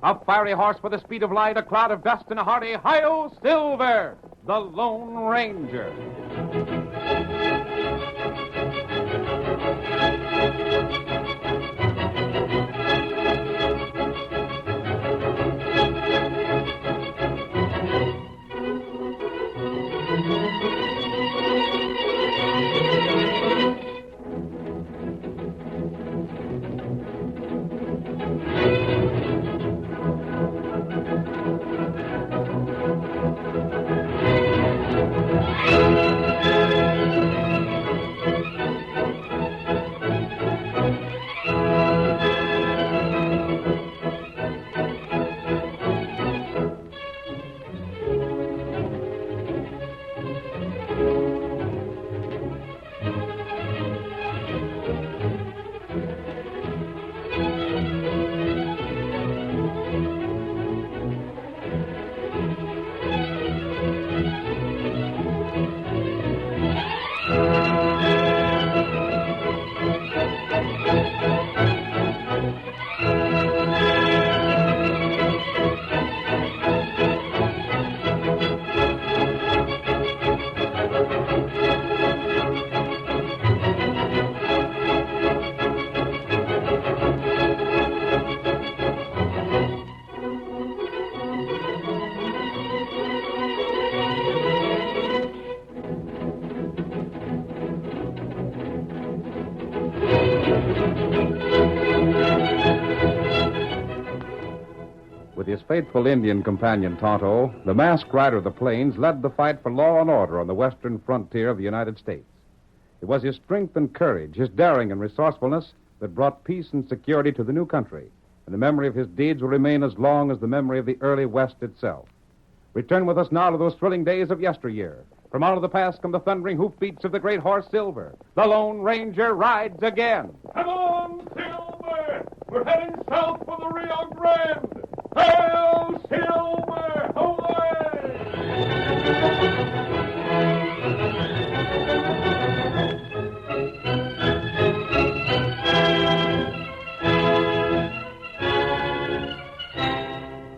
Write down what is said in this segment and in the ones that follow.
A fiery horse with the speed of light, a cloud of dust, and a hearty Hi-Yo Silver, the Lone Ranger. With his faithful Indian companion, Tonto, the masked rider of the plains led the fight for law and order on the western frontier of the United States. It was his strength and courage, his daring and resourcefulness that brought peace and security to the new country, and the memory of his deeds will remain as long as the memory of the early West itself. Return with us now to those thrilling days of yesteryear. From out of the past come the thundering hoofbeats of the great horse Silver. The Lone Ranger rides again. Come on, Silver! We're heading south for the Rio Grande! Hail, Silver! Away!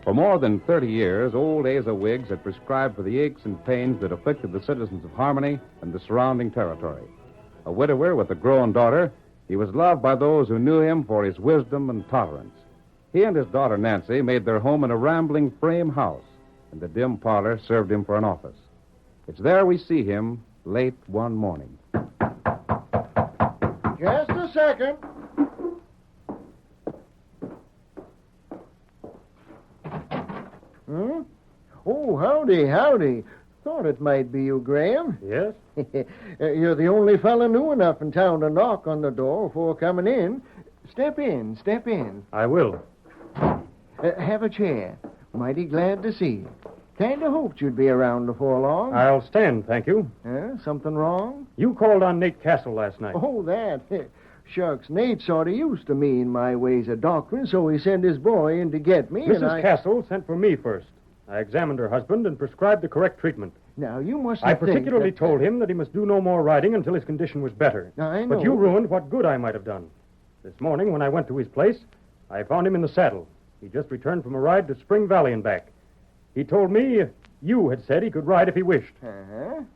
For more than 30 years, old Asa Wiggs had prescribed for the aches and pains that afflicted the citizens of Harmony and the surrounding territory. A widower with a grown daughter, he was loved by those who knew him for his wisdom and tolerance. He and his daughter Nancy made their home in a rambling frame house, and the dim parlor served him for an office. It's there we see him late one morning. Just a second. Hmm? Oh, howdy. Thought it might be you, Graham. Yes? You're the only fella new enough in town to knock on the door before coming in. Step in. I will. Have a chair. Mighty glad to see you. Kind of hoped you'd be around before long. I'll stand, thank you. Something wrong? You called on Nate Castle last night. Oh, that. Shucks, Nate sort of used to me in my ways of doctrine, so he sent his boy in to get me, Mrs. Castle sent for me first. I examined her husband and prescribed the correct treatment. Now, you mustn't I particularly told him that he must do no more riding until his condition was better. Now, I know. But you ruined what good I might have done. This morning, when I went to his place, I found him in the saddle. He just returned from a ride to Spring Valley and back. He told me you had said he could ride if he wished.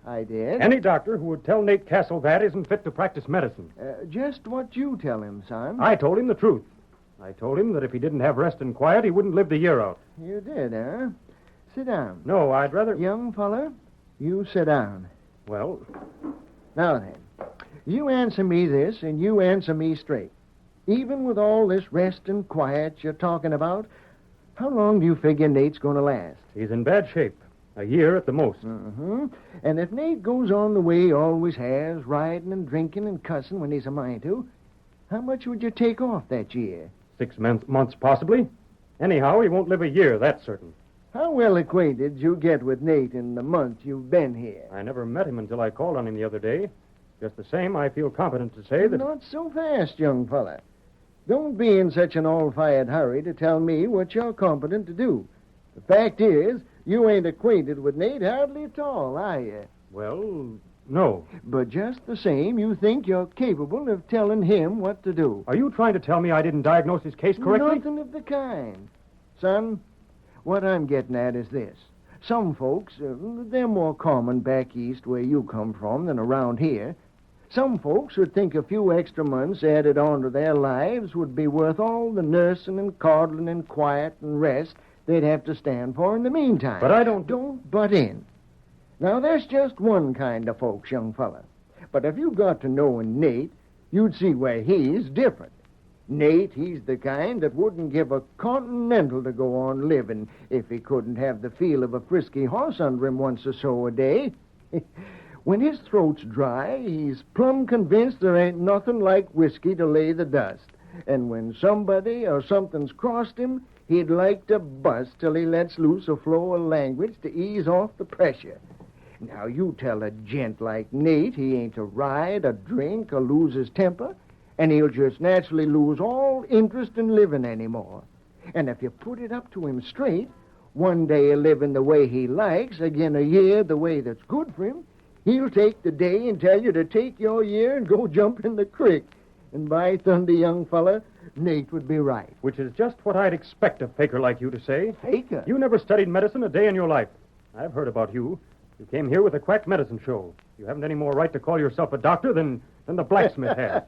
I did. Any doctor who would tell Nate Castle that isn't fit to practice medicine. Just what you tell him, son. I told him the truth. I told him that if he didn't have rest and quiet, he wouldn't live the year out. You did, huh? Sit down. No, I'd rather... Young fella, you sit down. Well... Now then, you answer me this, and you answer me straight. Even with all this rest and quiet you're talking about, how long do you figure Nate's going to last? He's in bad shape. A year at the most. Mm-hmm. And if Nate goes on the way he always has, riding and drinking and cussing when he's a mind to, how much would you take off that year? 6 months, possibly. Anyhow, he won't live a year, that's certain. How well acquainted did you get with Nate in the month you've been here? I never met him until I called on him the other day. Just the same, I feel competent to say that... Not so fast, young fella. Don't be in such an all-fired hurry to tell me what you're competent to do. The fact is, you ain't acquainted with Nate hardly at all, are you? Well, no. But just the same, you think you're capable of telling him what to do. Are you trying to tell me I didn't diagnose his case correctly? Nothing of the kind. Son, what I'm getting at is this. Some folks, they're more common back east where you come from than around here. Some folks would think a few extra months added on to their lives would be worth all the nursing and coddling and quiet and rest they'd have to stand for in the meantime. But I don't... Don't butt in. Now, there's just one kind of folks, young fella. But if you got to knowing Nate, you'd see where he's different. Nate, he's the kind that wouldn't give a continental to go on living if he couldn't have the feel of a frisky horse under him once or so a day. When his throat's dry, he's plumb convinced there ain't nothing like whiskey to lay the dust. And when somebody or something's crossed him, he'd like to bust till he lets loose a flow of language to ease off the pressure. Now, you tell a gent like Nate he ain't to ride or drink or lose his temper, and he'll just naturally lose all interest in living anymore. And if you put it up to him straight, one day he'll live in the way he likes, again a year the way that's good for him. He'll take the day and tell you to take your year and go jump in the creek. And by thunder, young fella, Nate would be right. Which is just what I'd expect a faker like you to say. Faker? You never studied medicine a day in your life. I've heard about you. You came here with a quack medicine show. You haven't any more right to call yourself a doctor than the blacksmith has.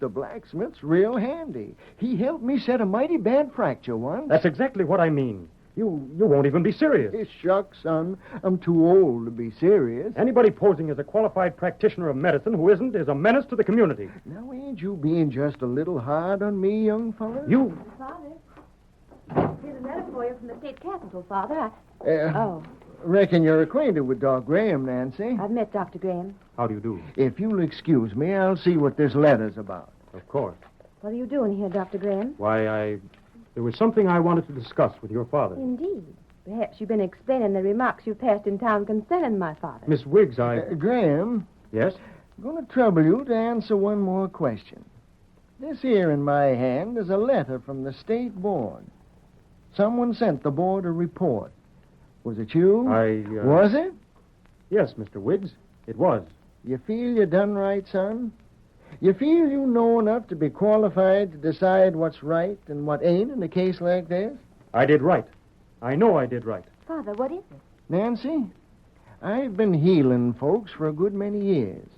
The blacksmith's real handy. He helped me set a mighty bad fracture once. That's exactly what I mean. You won't even be serious. Shucks, son. I'm too old to be serious. Anybody posing as a qualified practitioner of medicine who isn't is a menace to the community. Now, ain't you being just a little hard on me, young fella? You... Father, here's a letter for you from the state capitol, Father. Oh. Reckon you're acquainted with Doc Graham, Nancy. I've met Dr. Graham. How do you do? If you'll excuse me, I'll see what this letter's about. Of course. What are you doing here, Dr. Graham? Why, there was something I wanted to discuss with your father. Indeed. Perhaps you've been explaining the remarks you passed in town concerning my father. Miss Wiggs, Graham. Yes? I'm going to trouble you to answer one more question. This here in my hand is a letter from the state board. Someone sent the board a report. Was it you? Was it? Yes, Mr. Wiggs, it was. You feel you done right, son? You feel you know enough to be qualified to decide what's right and what ain't in a case like this? I did right. I know I did right. Father, what is it? Nancy, I've been healing folks for a good many years.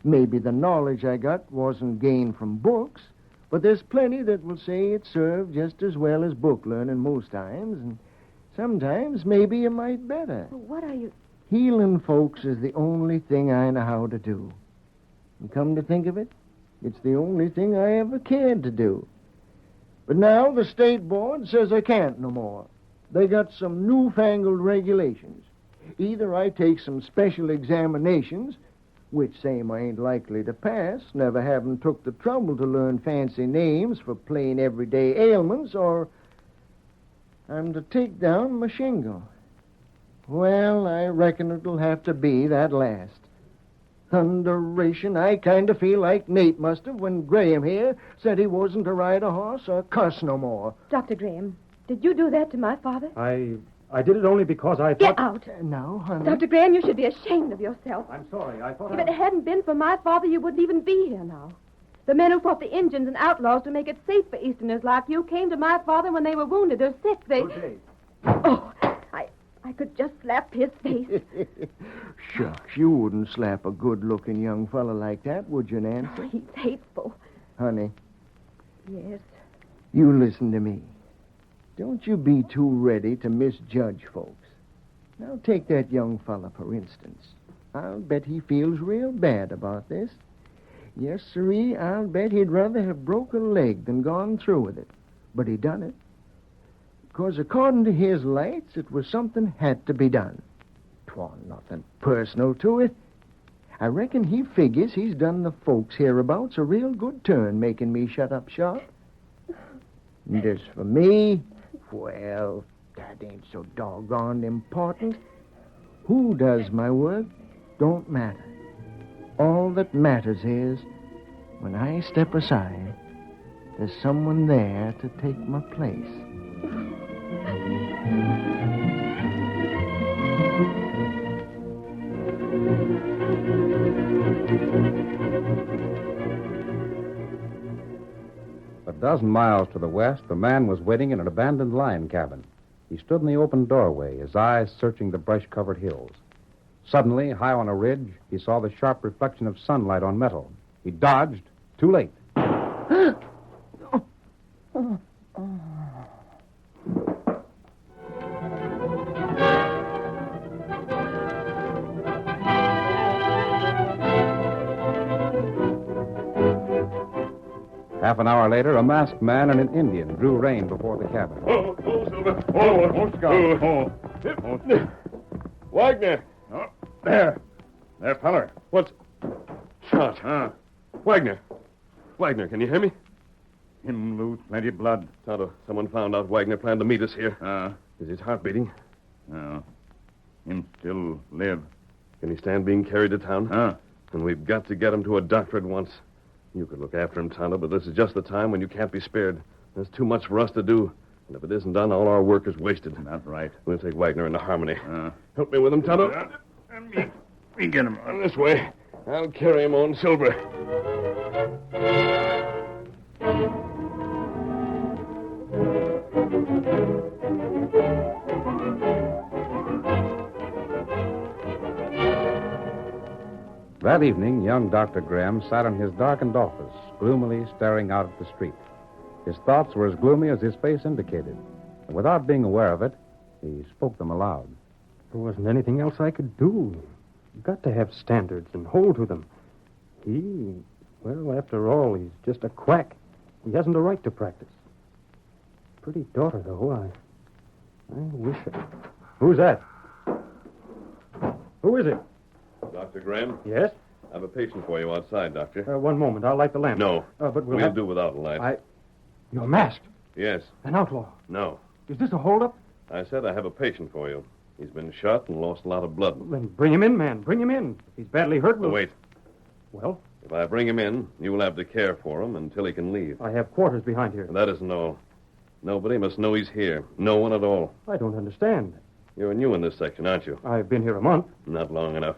Maybe the knowledge I got wasn't gained from books, but there's plenty that will say it served just as well as book learning most times, and sometimes maybe you might better. Well, what are you... Healing folks is the only thing I know how to do. And come to think of it, it's the only thing I ever cared to do. But now the state board says I can't no more. They got some newfangled regulations. Either I take some special examinations, which same I ain't likely to pass, never having took the trouble to learn fancy names for plain everyday ailments, or I'm to take down my shingle. Well, I reckon it'll have to be that last. Thunderation, I kind of feel like Nate must have when Graham here said he wasn't to ride a horse or cuss no more. Dr. Graham, did you do that to my father? I did it only because I thought... Get out. No, honey. Dr. Graham, you should be ashamed of yourself. I'm sorry. I thought If it hadn't been for my father, you wouldn't even be here now. The men who fought the Indians and outlaws to make it safe for Easterners like you came to my father when they were wounded or sick. Good day. Oh, I could just slap his face. Shucks, you wouldn't slap a good-looking young fella like that, would you, Nancy? Oh, he's hateful. Honey, Yes. you listen to me. Don't you be too ready to misjudge folks. Now, take that young fella, for instance. I'll bet he feels real bad about this. Yes, sirree, I'll bet he'd rather have broke a leg than gone through with it. But he done it. Because according to his lights, it was something had to be done. 'Twa'n't nothing personal to it. I reckon he figures he's done the folks hereabouts a real good turn making me shut up shop. And as for me, well, that ain't so doggone important. Who does my work don't matter. All that matters is when I step aside, there's someone there to take my place. A dozen miles to the west, the man was waiting in an abandoned lion cabin. He stood in the open doorway, his eyes searching the brush-covered hills. Suddenly, high on a ridge, he saw the sharp reflection of sunlight on metal. He dodged, too late. Half an hour later, a masked man and an Indian drew rein before the cabin. Silver. Wagner. Oh, there, feller. What's... Shot, huh? Wagner, can you hear me? Him lose plenty blood. Tonto, someone found out Wagner planned to meet us here. Is his heart beating? No. Him still live. Can he stand being carried to town? Huh? And we've got to get him to a doctor at once. You could look after him, Tonto, but this is just the time when you can't be spared. There's too much for us to do. And if it isn't done, all our work is wasted. Not right. We'll take Wagner into Harmony. Help me with him, Tonto. Me get him. On this way. I'll carry him on Silver. That evening, young Dr. Graham sat in his darkened office, gloomily staring out at the street. His thoughts were as gloomy as his face indicated. And without being aware of it, he spoke them aloud. There wasn't anything else I could do. You've got to have standards and hold to them. Well, after all, he's just a quack. He hasn't a right to practice. Pretty daughter, though. I wish it. Who's that? Who is it? Dr. Graham? Yes? I have a patient for you outside, Doctor. One moment. I'll light the lamp. No. But we'll do without a light. You're masked. Yes. An outlaw. No. Is this a holdup? I said I have a patient for you. He's been shot and lost a lot of blood. Then bring him in, man. Bring him in. If he's badly hurt, we'll... Wait. Well? If I bring him in, you will have to care for him until he can leave. I have quarters behind here. That isn't all. Nobody must know he's here. No one at all. I don't understand. You're new in this section, aren't you? I've been here a month. Not long enough.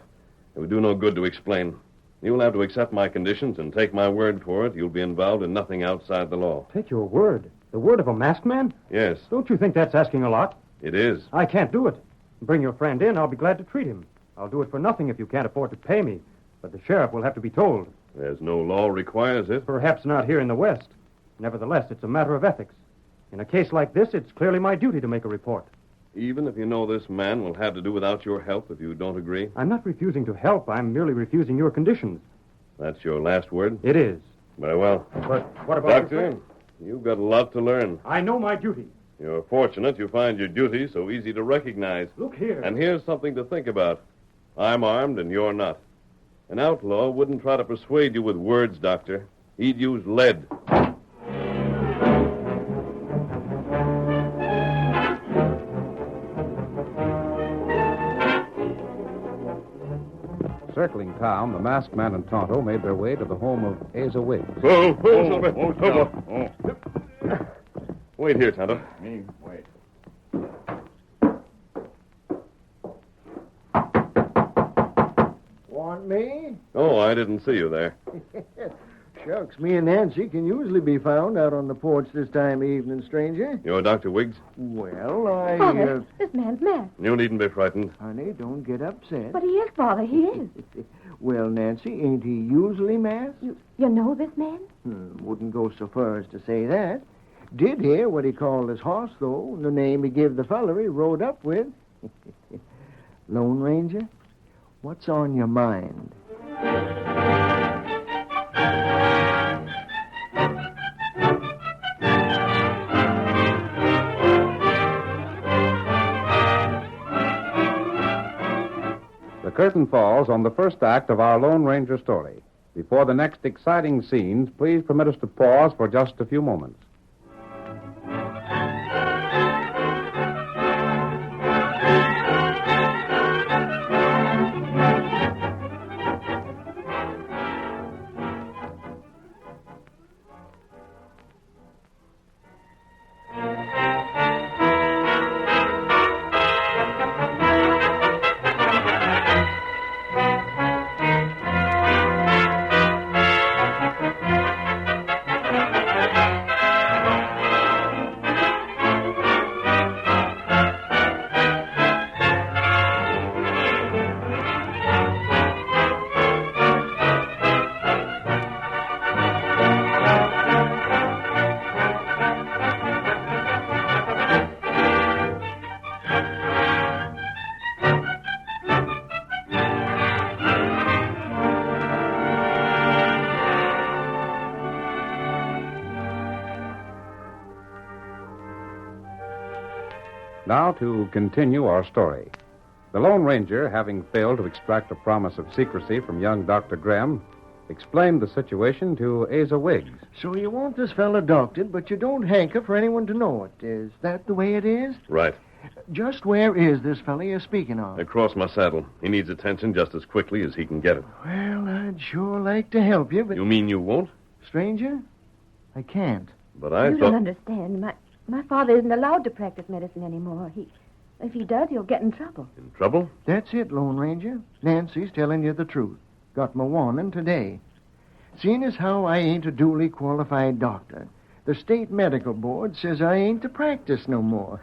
It would do no good to explain. You'll have to accept my conditions and take my word for it. You'll be involved in nothing outside the law. Take your word? The word of a masked man? Yes. Don't you think that's asking a lot? It is. I can't do it. Bring your friend in. I'll be glad to treat him. I'll do it for nothing if you can't afford to pay me. But the sheriff will have to be told. There's no law requires it. Perhaps not here in the West. Nevertheless, it's a matter of ethics. In a case like this, it's clearly my duty to make a report. Even if you know this man will have to do without your help if you don't agree? I'm not refusing to help. I'm merely refusing your conditions. That's your last word? It is. Very well. But what about... Doctor, you've got a lot to learn. I know my duty. You're fortunate you find your duty so easy to recognize. Look here. And here's something to think about. I'm armed and you're not. An outlaw wouldn't try to persuade you with words, Doctor. He'd use lead. Circling town, the masked man and Tonto made their way to the home of Asa Wiggs. Wait here, Tonto. Me, wait. Want me? Oh, I didn't see you there. Shucks, me and Nancy can usually be found out on the porch this time of evening, stranger. You're Dr. Wiggs? Well, Father, this man's masked. You needn't be frightened. Honey, don't get upset. But he is, Father. He is. Well, Nancy, ain't he usually masked? You know this man? Wouldn't go so far as to say that. Did hear what he called his horse, though, and the name he gave the feller he rode up with. Lone Ranger, what's on your mind? The curtain falls on the first act of our Lone Ranger story. Before the next exciting scenes, please permit us to pause for just a few moments. Now to continue our story. The Lone Ranger, having failed to extract a promise of secrecy from young Dr. Graham, explained the situation to Asa Wiggs. So you want this fella doctored, but you don't hanker for anyone to know it. Is that the way it is? Right. Just where is this fella you're speaking of? Across my saddle. He needs attention just as quickly as he can get it. Well, I'd sure like to help you, but... You mean you won't? Stranger, I can't. But I You thought... don't understand. My father isn't allowed to practice medicine anymore. If he does, he'll get in trouble. In trouble? That's it, Lone Ranger. Nancy's telling you the truth. Got my warning today. Seeing as how I ain't a duly qualified doctor, the state medical board says I ain't to practice no more.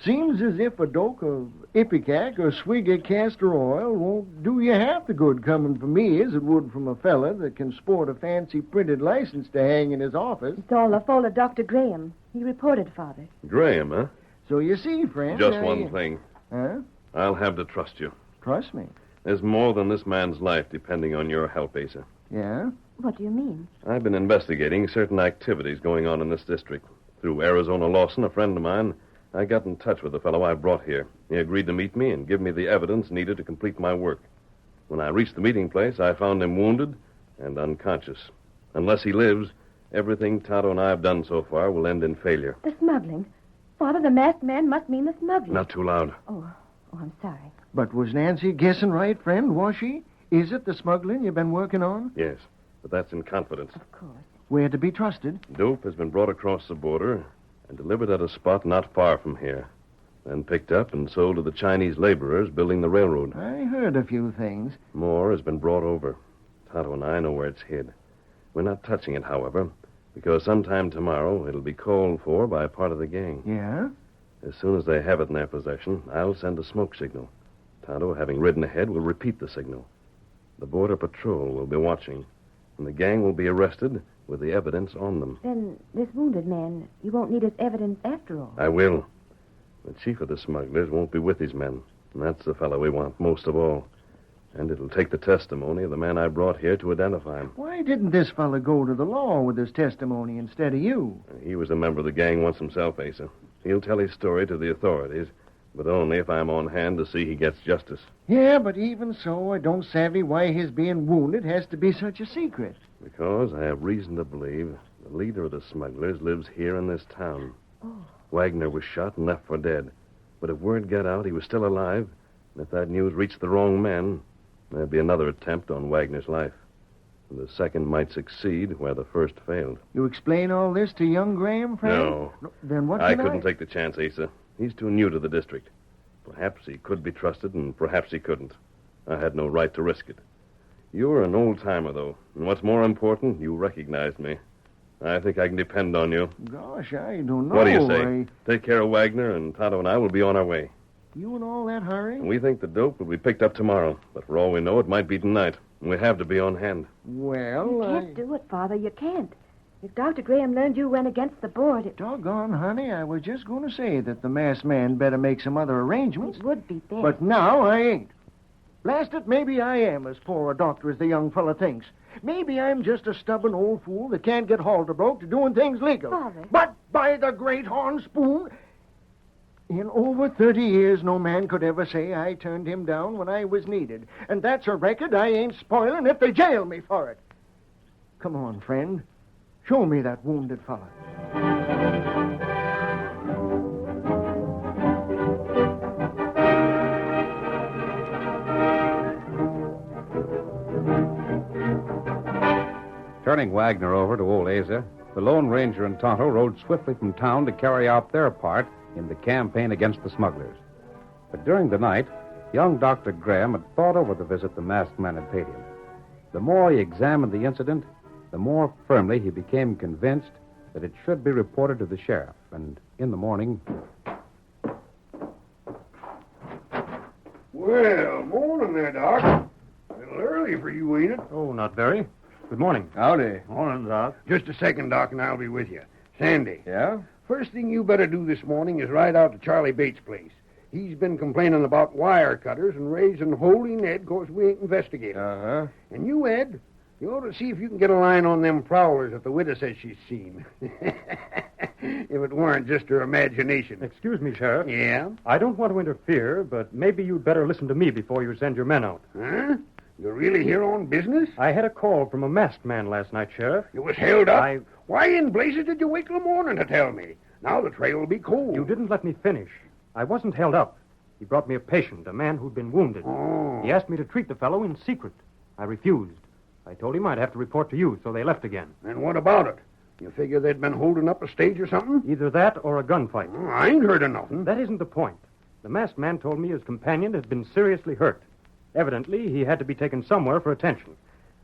Seems as if a dose of ipecac or swig of castor oil won't do you half the good coming from me as it would from a fella that can sport a fancy printed license to hang in his office. It's all the fault of Dr. Graham. He reported Father. Graham, huh? So you see, friend... Just one thing. Huh? I'll have to trust you. Trust me. There's more than this man's life depending on your help, Asa. Yeah? What do you mean? I've been investigating certain activities going on in this district. Through Arizona Lawson, a friend of mine, I got in touch with the fellow I brought here. He agreed to meet me and give me the evidence needed to complete my work. When I reached the meeting place, I found him wounded and unconscious. Unless he lives, everything Tonto and I have done so far will end in failure. The smuggling. Father, the masked man must mean the smuggling. Not too loud. Oh, I'm sorry. But was Nancy guessing right, friend, was she? Is it the smuggling you've been working on? Yes, but that's in confidence. Of course. We're to be trusted. Dope has been brought across the border and delivered at a spot not far from here. Then picked up and sold to the Chinese laborers building the railroad. I heard a few things. More has been brought over. Tonto and I know where it's hid. We're not touching it, however, because sometime tomorrow it'll be called for by part of the gang. Yeah? As soon as they have it in their possession, I'll send a smoke signal. Tonto, having ridden ahead, will repeat the signal. The border patrol will be watching, and the gang will be arrested with the evidence on them. Then this wounded man, you won't need his evidence after all. I will. The chief of the smugglers won't be with his men, and that's the fellow we want most of all. And it'll take the testimony of the man I brought here to identify him. Why didn't this fella go to the law with his testimony instead of you? He was a member of the gang once himself, Asa. He'll tell his story to the authorities, but only if I'm on hand to see he gets justice. Yeah, but even so, I don't savvy why his being wounded has to be such a secret. Because I have reason to believe the leader of the smugglers lives here in this town. Oh. Wagner was shot and left for dead. But if word got out he was still alive, and if that news reached the wrong men, there'd be another attempt on Wagner's life. And the second might succeed where the first failed. You explain all this to young Graham, friend? No. Then what I can couldn't take the chance, Asa. He's too new to the district. Perhaps he could be trusted, and perhaps he couldn't. I had no right to risk it. You're an old-timer, though, and what's more important, you recognized me. I think I can depend on you. Gosh, I don't know. What do you say? Take care of Wagner, and Tonto and I will be on our way. You in all that hurry? And we think the dope will be picked up tomorrow, but for all we know, it might be tonight. And we have to be on hand. Well, You can't do it, Father. You can't. If Dr. Graham learned you went against the board, it Doggone, honey, I was just going to say that the masked man better make some other arrangements. would be best. But now I ain't. Blast it, maybe I am as poor a doctor as the young fella thinks. Maybe I'm just a stubborn old fool that can't get halter broke to doing things legal. Father. But by the great horn spoon, in over 30 years, no man could ever say I turned him down when I was needed. And that's a record I ain't spoiling if they jail me for it. Come on, friend. Show me that wounded fella. Turning Wagner over to old Asa, the Lone Ranger and Tonto rode swiftly from town to carry out their part in the campaign against the smugglers. But during the night, young Dr. Graham had thought over the visit the masked man had paid him. The more he examined the incident, the more firmly he became convinced that it should be reported to the sheriff. And in the morning... Well, morning there, Doc. A little early for you, ain't it? Oh, not very. Good morning. Howdy. Morning, Doc. Just a second, Doc, and I'll be with you. Sandy. Yeah? First thing you better do this morning is ride out to Charlie Bates' place. He's been complaining about wire cutters and raising holy Ned because we ain't investigating. Uh-huh. And you, Ed, you ought to see if you can get a line on them prowlers that the widow says she's seen. if it weren't just her imagination. Excuse me, Sheriff. Yeah? I don't want to interfere, but maybe you'd better listen to me before you send your men out. Huh? You're really here on business? I had a call from a masked man last night, Sheriff. You was held up? I- Why in blazes did you wait till the morning to tell me? Now the trail will be cold. You didn't let me finish. I wasn't held up. He brought me a patient, a man who'd been wounded. Oh. He asked me to treat the fellow in secret. I refused. I told him I'd have to report to you, so they left again. And what about it? You figure they'd been holding up a stage or something? Either that or a gunfight. Oh, I ain't heard of nothing. That isn't the point. The masked man told me his companion had been seriously hurt. Evidently, he had to be taken somewhere for attention.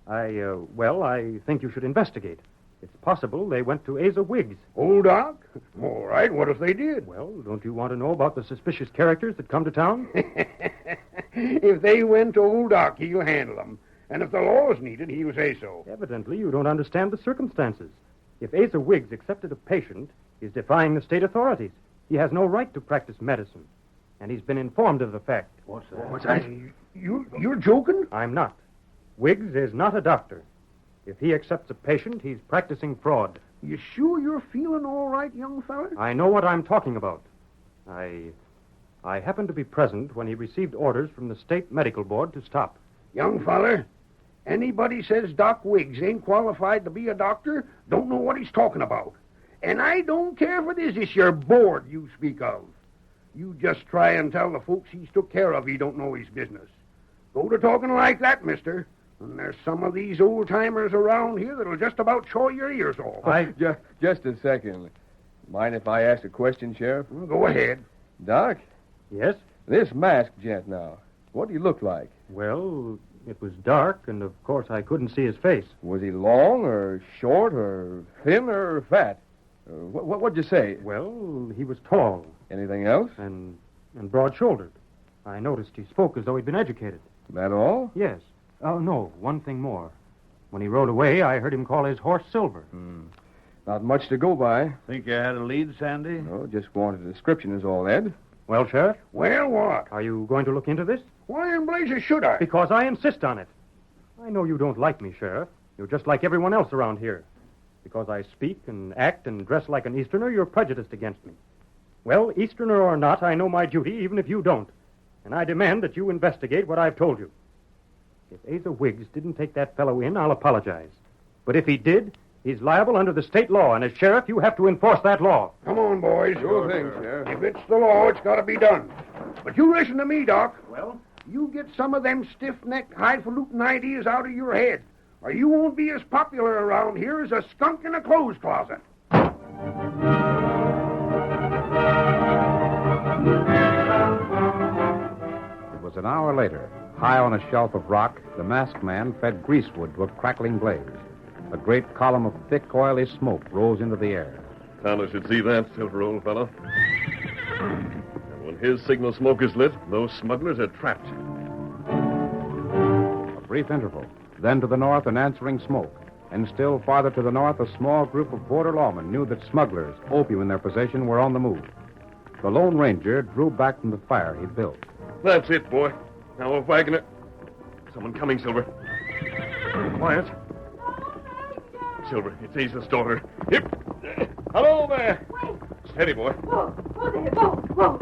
I think you should investigate. It's possible they went to Asa Wiggs. Old Doc? All right, what if they did? Well, don't you want to know about the suspicious characters that come to town? If they went to Old Doc, he'll handle them. And if the law's needed, he'll say so. Evidently, you don't understand the circumstances. If Asa Wiggs accepted a patient, he's defying the state authorities. He has no right to practice medicine. And he's been informed of the fact. What's that? What's that? You're joking? I'm not. Wiggs is not a doctor. If he accepts a patient, he's practicing fraud. You sure you're feeling all right, young fella? I know what I'm talking about. I happened to be present when he received orders from the state medical board to stop. Young fella, anybody says Doc Wiggs ain't qualified to be a doctor, don't know what he's talking about. And I don't care if it is this your board you speak of. You just try and tell the folks he's took care of he don't know his business. Go to talking like that, mister, and there's some of these old-timers around here that'll just about chaw your ears off. Just a second. Mind if I ask a question, Sheriff? Go ahead. Doc, Yes? this masked gent now, what do he look like? Well, it was dark, and of course I couldn't see his face. Was he long or short or thin or fat? What'd you say? Well, he was tall Anything else? and broad-shouldered. I noticed he spoke as though he'd been educated. That all? Yes. Oh, no, one thing more. When he rode away, I heard him call his horse Silver. Not much to go by. Think you had a lead, Sandy? No, just wanted a description is all, Ed. Well, Sheriff, Well, what? are you going to look into this? Why in blazes should I? Because I insist on it. I know you don't like me, Sheriff. You're just like everyone else around here. Because I speak and act and dress like an Easterner, you're prejudiced against me. Well, Easterner or not, I know my duty, even if you don't. And I demand that you investigate what I've told you. If Asa Wiggs didn't take that fellow in, I'll apologize. But if he did, he's liable under the state law, and as sheriff, you have to enforce that law. Come on, boys. Sure thing, Sheriff. If it's the law, it's got to be done. But you listen to me, Doc. Well? You get some of them stiff-necked, highfalutin ideas out of your head, or you won't be as popular around here as a skunk in a clothes closet. It was an hour later. High on a shelf of rock, the masked man fed greasewood to a crackling blaze. A great column of thick, oily smoke rose into the air. Tyler should see that, Silver, old fellow. And when his signal smoke is lit, those smugglers are trapped. A brief interval. Then to the north, an answering smoke. And still farther to the north, a small group of border lawmen knew that smugglers, opium in their possession, were on the move. The Lone Ranger drew back from the fire he'd built. That's it, boy. Now, Wagner. Someone coming, Silver. Quiet. Silver, it's Asa's daughter. Hip. Hello there. Wait. Steady, boy. Whoa, there, whoa.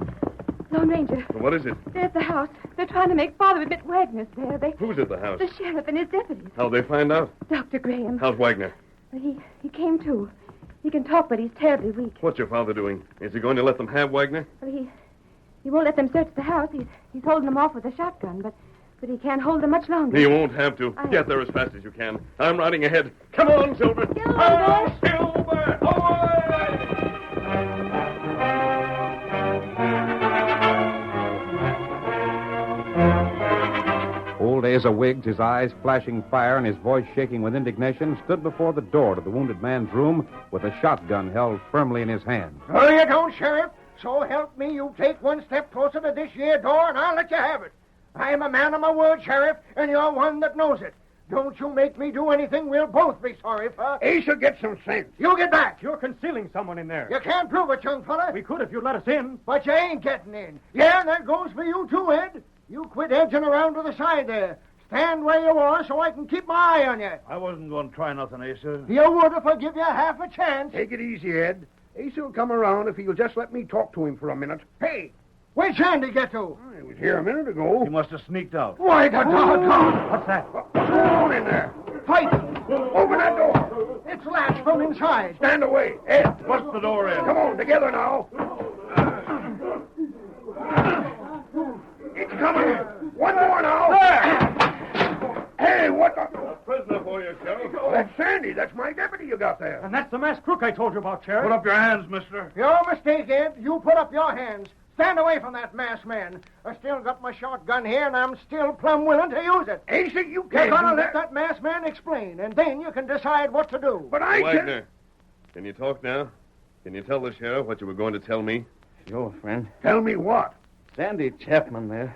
Lone Ranger, What is it? they're at the house. They're trying to make Father admit Wagner's there. Who's at the house? The sheriff and his deputies. How'd they find out? Dr. Graham. How's Wagner? He came to. He can talk, but he's terribly weak. What's your father doing? Is he going to let them have Wagner? Well, he won't let them search the house. He's holding them off with a shotgun, but he can't hold them much longer. You won't have to. Get there as fast as you can. I'm riding ahead. Come on, Silver. Get along, boys. Silver! Away! Old Asa Wiggs, his eyes flashing fire and his voice shaking with indignation, stood before the door to the wounded man's room with a shotgun held firmly in his hand. No, you don't, Sheriff. So help me, you take one step closer to this here door, and I'll let you have it. I'm a man of my word, Sheriff, and you're one that knows it. Don't you make me do anything we'll both be sorry for. Asa, get some sense. You get back. You're concealing someone in there. You can't prove it, young fella. We could if you'd let us in. But you ain't getting in. Yeah, and that goes for you too, Ed. You quit edging around to the side there. Stand where you are so I can keep my eye on you. I wasn't going to try nothing, Asa. You would if I give you half a chance. Take it easy, Ed. Ace'll come around if he'll just let me talk to him for a minute. Hey, where'd Sandy get to? I was here a minute ago. He must have sneaked out. Why, the doggone! What's that? What's going on in there? Fight! Open that door! It's latched from inside. Stand away. Ed, Bust the door in. come on, together now. It's coming. One more now. There! Hey, what the... Prisoner for you, Sheriff. That's Sandy. That's my deputy you got there. And that's the masked crook I told you about, Sheriff. Put up your hands, mister. Your mistake, Ed. You put up your hands. Stand away from that masked man. I still got my shotgun here, and I'm still plumb willing to use it. Ace, you You're can't gonna do let that masked man explain, and then you can decide what to do. But I can't... Wagner, can you talk now? Can you tell the sheriff what you were going to tell me? Sure, friend. Tell me what? Sandy Chapman there.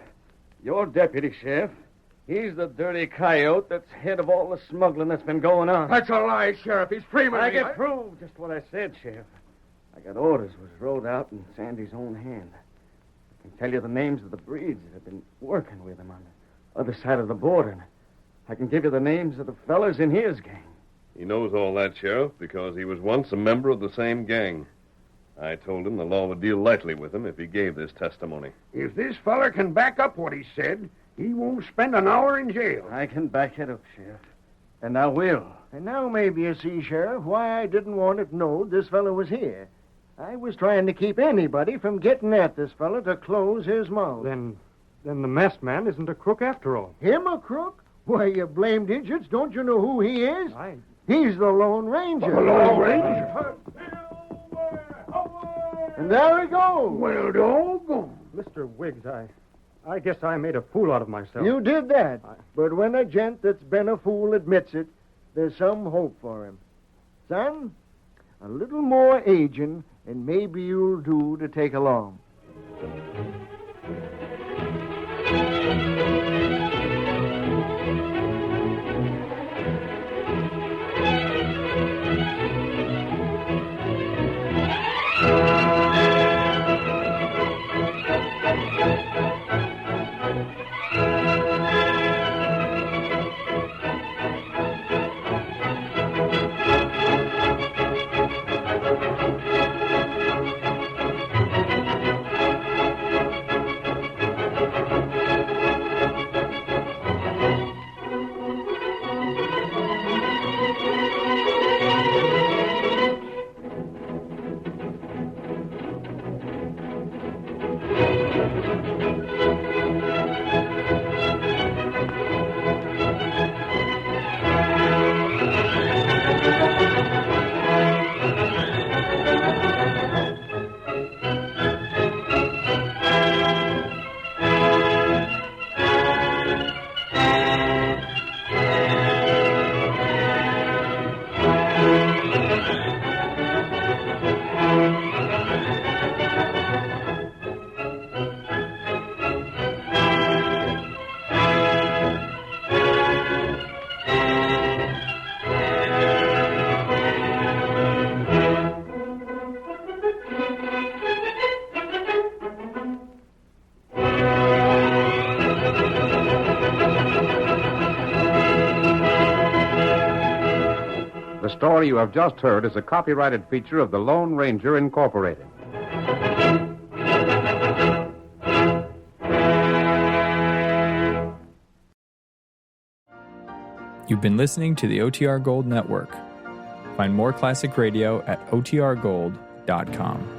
Your deputy, Sheriff. He's the dirty coyote that's head of all the smuggling that's been going on. That's a lie, Sheriff. He's framing I me. can prove just what I said, Sheriff. I got orders was wrote out in Sandy's own hand. I can tell you the names of the breeds that have been working with him on the other side of the border. And I can give you the names of the fellas in his gang. He knows all that, Sheriff, because he was once a member of the same gang. I told him the law would deal lightly with him if he gave this testimony. If this feller can back up what he said, he won't spend an hour in jail. I can back it up, Sheriff. And I will. And now maybe you see, Sheriff, why I didn't want it known this fellow was here. I was trying to keep anybody from getting at this fellow to close his mouth. Then the masked man isn't a crook after all. Him a crook? Why, you blamed idiots, don't you know who he is? He's the Lone Ranger. The Lone Ranger? And there he goes. Well, doggone. Mr. Wiggs, I guess I made a fool out of myself. You did that. But when a gent that's been a fool admits it, there's some hope for him. Son, a little more aging, and maybe you'll do to take along. The story you have just heard is a copyrighted feature of the Lone Ranger Incorporated. You've been listening to the OTR Gold Network. Find more classic radio at otrgold.com.